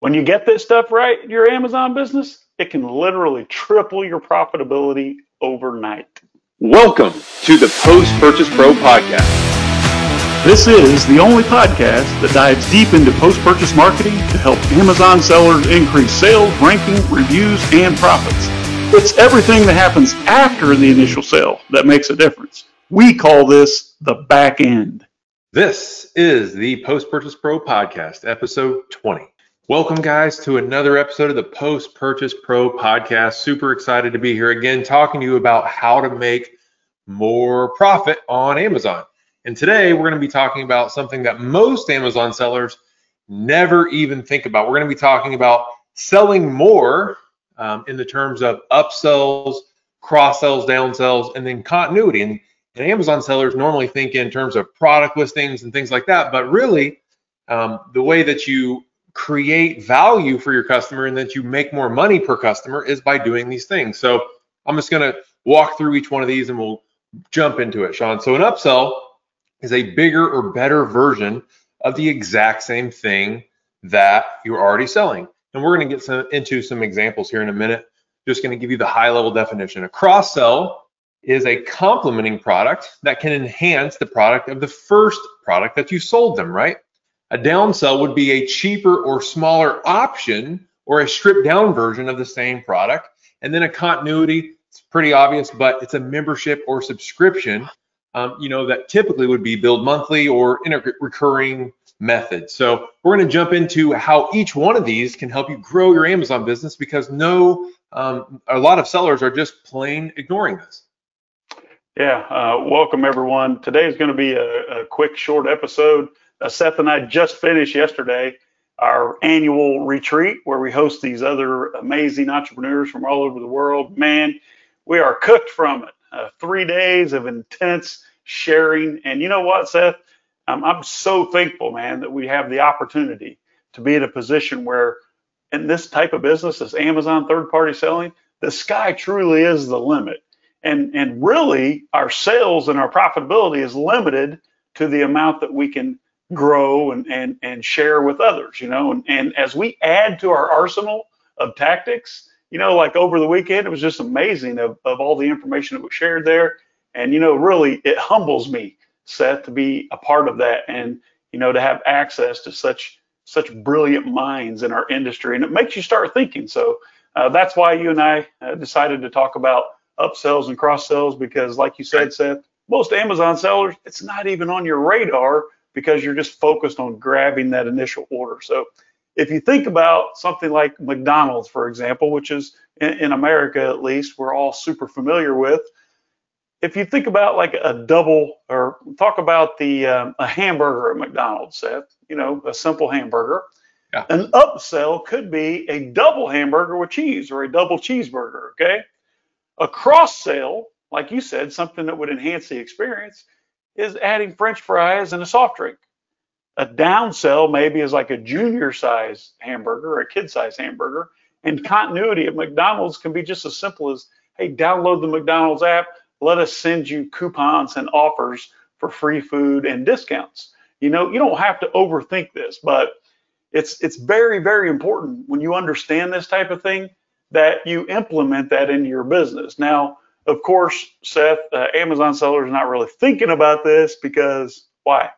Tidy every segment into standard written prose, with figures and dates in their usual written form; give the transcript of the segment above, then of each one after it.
When you get this stuff right in your Amazon business, it can literally triple your profitability overnight. Welcome to the Post-Purchase Pro Podcast. This is the only podcast that dives deep into post-purchase marketing to help Amazon sellers increase sales, ranking, reviews, and profits. It's everything that happens after the initial sale that makes a difference. We call this the back end. This is the Post-Purchase Pro Podcast, episode 20. Welcome, guys, to another episode of the Post-Purchase Pro Podcast. Super excited to be here again, talking to you about how to make more profit on Amazon. And today, we're going to be talking about something that most Amazon sellers never even think about. We're going to be talking about selling more in the terms of upsells, cross-sells, downsells, and then continuity. And Amazon sellers normally think in terms of product listings and things like that, but really, the way that you create value for your customer and that you make more money per customer is by doing these things. So I'm just going to walk through each one of these and we'll jump into it, Shawn. So an upsell is a bigger or better version of the exact same thing that you're already selling. And we're going to get into some examples here in a minute. Just going to give you the high level definition. A cross-sell is a complementing product that can enhance the product of the first product that you sold them, right? A downsell would be a cheaper or smaller option or a stripped down version of the same product. And then a continuity, it's pretty obvious, but it's a membership or subscription, that typically would be billed monthly or in a recurring method. So we're going to jump into how each one of these can help you grow your Amazon business, because a lot of sellers are just plain ignoring this. Yeah, welcome everyone. Today is going to be a quick, short episode. Seth and I just finished yesterday our annual retreat where we host these other amazing entrepreneurs from all over the world. Man, we are cooked from it. 3 days of intense sharing. And you know what, Seth? I'm so thankful, man, that we have the opportunity to be in a position where in this type of business, this Amazon third-party selling, the sky truly is the limit. And really, our sales and our profitability is limited to the amount that we can grow and share with others, and as we add to our arsenal of tactics, like over the weekend, it was just amazing of all the information that was shared there. And, really, it humbles me, Seth, to be a part of that and, to have access to such brilliant minds in our industry. And it makes you start thinking. So that's why you and I decided to talk about upsells and cross sells, because like you said, Seth, most Amazon sellers, it's not even on your radar because you're just focused on grabbing that initial order. So if you think about something like McDonald's, for example, which is in America, at least, we're all super familiar with. If you think about like a double, or talk about a hamburger at McDonald's, Seth, a simple hamburger. Yeah. An upsell could be a double hamburger with cheese or a double cheeseburger, okay? A cross sell, like you said, something that would enhance the experience, is adding French fries and a soft drink. A downsell maybe is like a junior size hamburger or a kid size hamburger. And continuity at McDonald's can be just as simple as, hey, download the McDonald's app. Let us send you coupons and offers for free food and discounts. You don't have to overthink this, but it's very, very important when you understand this type of thing that you implement that into your business. Now, of course, Seth, Amazon sellers are not really thinking about this because why?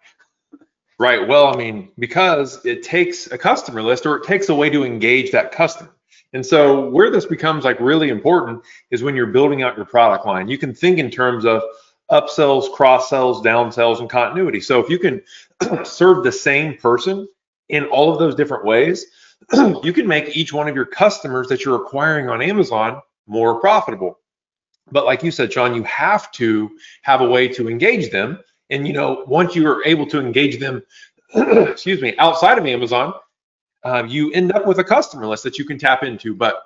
Right. Well, because it takes a customer list, or it takes a way to engage that customer. And so where this becomes like really important is when you're building out your product line. You can think in terms of upsells, cross sells, downsells, and continuity. So if you can serve the same person in all of those different ways, you can make each one of your customers that you're acquiring on Amazon more profitable. But like you said, Shawn, you have to have a way to engage them. And, once you are able to engage them, outside of Amazon, you end up with a customer list that you can tap into. But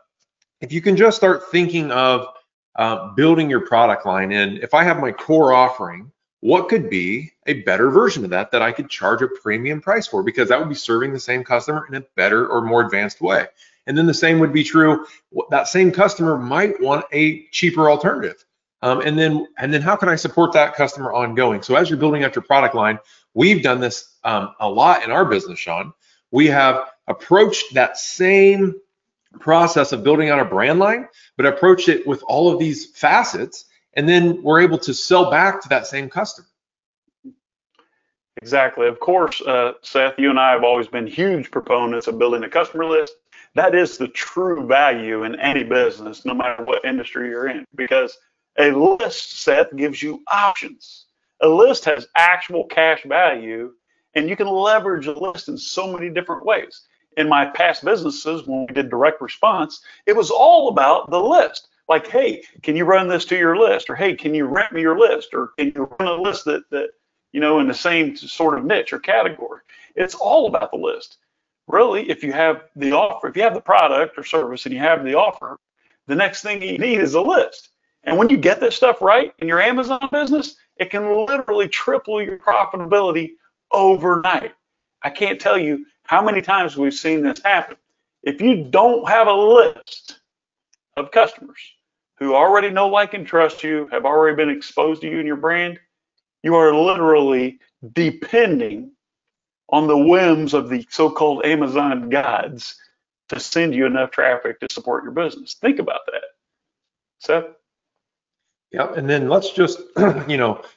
if you can just start thinking of building your product line, and if I have my core offering, what could be a better version of that I could charge a premium price for? Because that would be serving the same customer in a better or more advanced way. And then the same would be true. That same customer might want a cheaper alternative. And then how can I support that customer ongoing? So as you're building out your product line, we've done this a lot in our business, Shawn. We have approached that same process of building out a brand line, but approached it with all of these facets, and then we're able to sell back to that same customer. Exactly. Of course, Seth, you and I have always been huge proponents of building a customer list. That is the true value in any business, no matter what industry you're in, because a list, Seth, gives you options. A list has actual cash value, and you can leverage a list in so many different ways. In my past businesses, when we did direct response, it was all about the list. Like, hey, can you run this to your list? Or, hey, can you rent me your list? Or can you run a list that in the same sort of niche or category? It's all about the list. Really, if you have the offer, if you have the product or service and you have the offer, the next thing you need is a list. And when you get this stuff right in your Amazon business, it can literally triple your profitability overnight. I can't tell you how many times we've seen this happen. If you don't have a list of customers who already know, like, and trust you, have already been exposed to you and your brand, you are literally depending on the whims of the so-called Amazon gods to send you enough traffic to support your business. Think about that. Seth? Yeah, and then let's just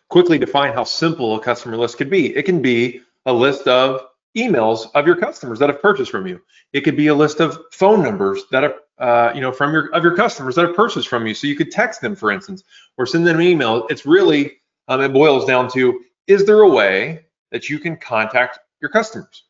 quickly define how simple a customer list could be. It can be a list of emails of your customers that have purchased from you. It could be a list of phone numbers that are from your customers that have purchased from you. So you could text them, for instance, or send them an email. It's really it boils down to, is there a way that you can contact your customers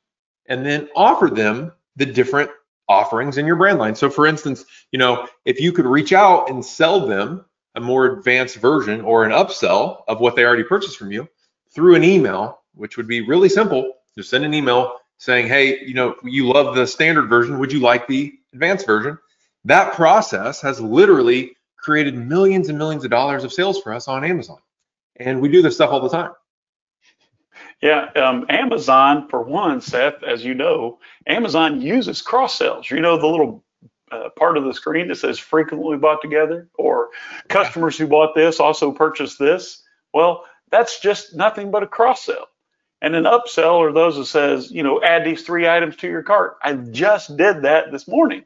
and then offer them the different offerings in your brand line? So for instance, if you could reach out and sell them a more advanced version or an upsell of what they already purchased from you through an email, which would be really simple. Just send an email saying, hey, you love the standard version. Would you like the advanced version? That process has literally created millions and millions of dollars of sales for us on Amazon. And we do this stuff all the time. Yeah, Amazon, for one, Seth, as you know, Amazon uses cross sells. The little part of the screen that says frequently bought together, or customers who bought this also purchased this. Well, that's just nothing but a cross sell. And an upsell are those that says, add these 3 items to your cart. I just did that this morning.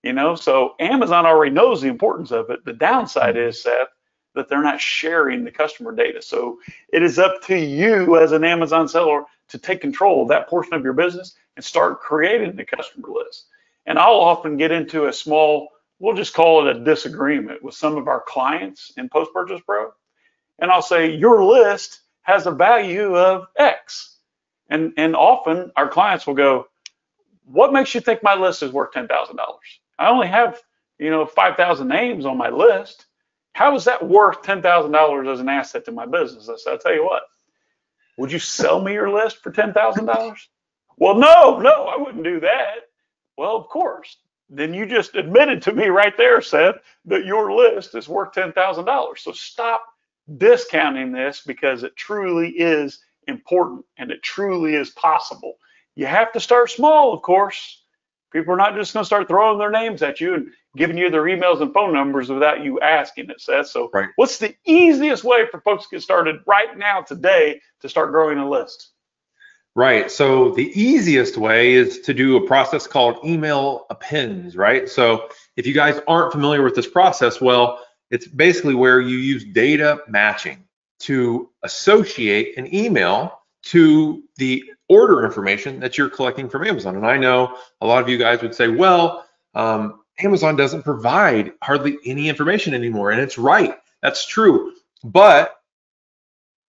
So Amazon already knows the importance of it. The downside is, Seth, that they're not sharing the customer data. So it is up to you as an Amazon seller to take control of that portion of your business and start creating the customer list. And I'll often get into a small, we'll just call it a disagreement with some of our clients in Post-Purchase Pro. And I'll say, your list has a value of X. And often our clients will go, what makes you think my list is worth $10,000? I only have, 5,000 names on my list. How is that worth $10,000 as an asset to my business? I said, I'll tell you what, would you sell me your list for $10,000? Well, no, I wouldn't do that. Well, of course. Then you just admitted to me right there, Seth, that your list is worth $10,000. So stop discounting this, because it truly is important and it truly is possible. You have to start small, of course. People are not just going to start throwing their names at you and giving you their emails and phone numbers without you asking it, Seth. So right. What's the easiest way for folks to get started right now today to start growing a list? Right. So the easiest way is to do a process called email appends, right? So if you guys aren't familiar with this process, well, it's basically where you use data matching to associate an email to the order information that you're collecting from Amazon. And I know a lot of you guys would say, well, Amazon doesn't provide hardly any information anymore. And it's right. That's true. But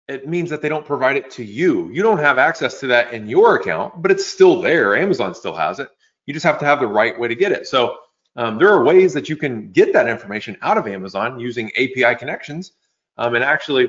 it means that they don't provide it to you. You don't have access to that in your account, but it's still there. Amazon still has it. You just have to have the right way to get it. So there are ways that you can get that information out of Amazon using API connections. And actually,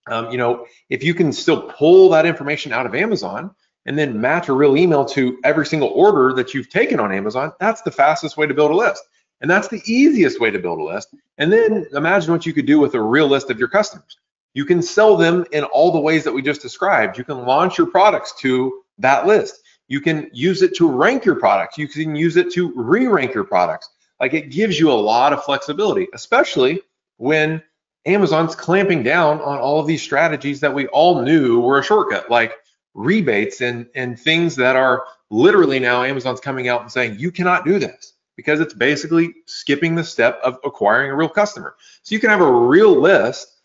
if you can still pull that information out of Amazon and then match a real email to every single order that you've taken on Amazon, that's the fastest way to build a list. And that's the easiest way to build a list. And then imagine what you could do with a real list of your customers. You can sell them in all the ways that we just described. You can launch your products to that list. You can use it to rank your products. You can use it to re-rank your products. Like, it gives you a lot of flexibility, especially when Amazon's clamping down on all of these strategies that we all knew were a shortcut, like rebates and things that are literally now Amazon's coming out and saying you cannot do this because it's basically skipping the step of acquiring a real customer. So you can have a real list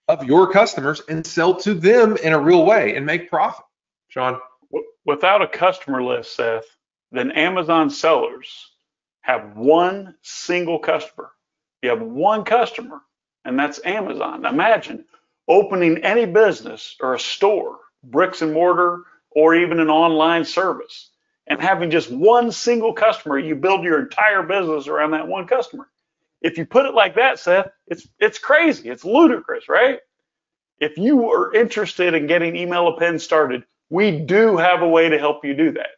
of your customers and sell to them in a real way and make profit. Shawn? Without a customer list, Seth, then Amazon sellers have one single customer. You have one customer, and that's Amazon. Imagine opening any business or a store, bricks and mortar, or even an online service, and having just one single customer. You build your entire business around that one customer. If you put it like that, Seth, it's crazy. It's ludicrous, right? If you are interested in getting Email Append started, we do have a way to help you do that.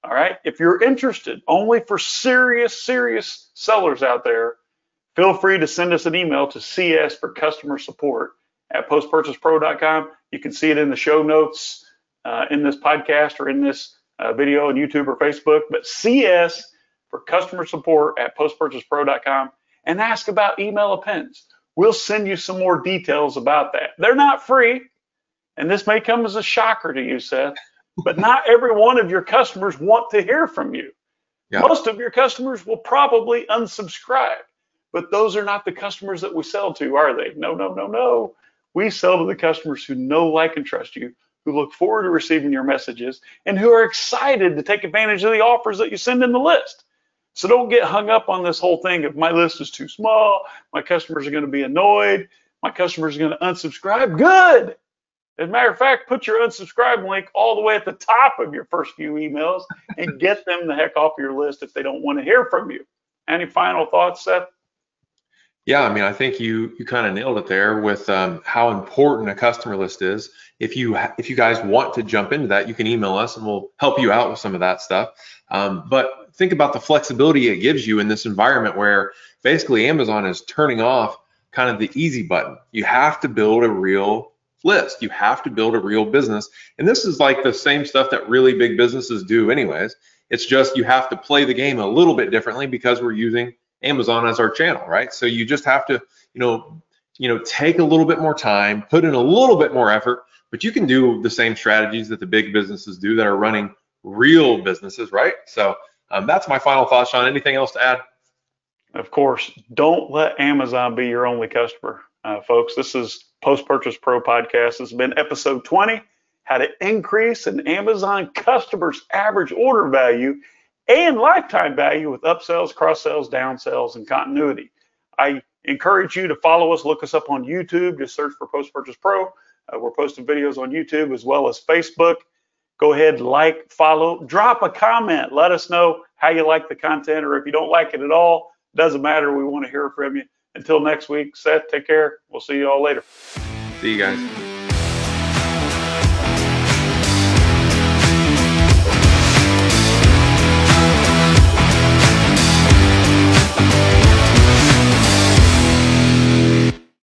All right. If you're interested, only for serious sellers out there, feel free to send us an email to CS for customer support at postpurchasepro.com. You can see it in the show notes in this podcast or in this video on YouTube or Facebook, but CS for customer support at postpurchasepro.com and ask about Email Appends. We'll send you some more details about that. They're not free, and this may come as a shocker to you, Seth, but not every one of your customers want to hear from you. Yeah. Most of your customers will probably unsubscribe, but those are not the customers that we sell to, are they? No. We sell to the customers who know, like, and trust you, who look forward to receiving your messages, and who are excited to take advantage of the offers that you send in the list. So don't get hung up on this whole thing of my list is too small, my customers are going to be annoyed, my customers are going to unsubscribe. Good. As a matter of fact, put your unsubscribe link all the way at the top of your first few emails and get them the heck off your list if they don't want to hear from you. Any final thoughts, Seth? Yeah, I mean, I think you kind of nailed it there with how important a customer list is. If you guys want to jump into that, you can email us and we'll help you out with some of that stuff. But think about the flexibility it gives you in this environment where basically Amazon is turning off kind of the easy button. You have to build a real list. You have to build a real business. And this is like the same stuff that really big businesses do anyways. It's just you have to play the game a little bit differently because we're using Amazon as our channel, right? So you just have to, take a little bit more time, put in a little bit more effort, but you can do the same strategies that the big businesses do that are running real businesses, right? So that's my final thought, Shawn. Anything else to add? Of course, don't let Amazon be your only customer, folks. This is Post-Purchase Pro Podcast. This has been episode 20, how to increase an Amazon customer's average order value and lifetime value with upsells, cross-sells, downsells, and continuity. I encourage you to follow us. Look us up on YouTube. Just search for Post-Purchase Pro. We're posting videos on YouTube as well as Facebook. Go ahead, like, follow, drop a comment. Let us know how you like the content, or if you don't like it at all, doesn't matter. We want to hear from you. Until next week, Seth, take care. We'll see you all later. See you guys.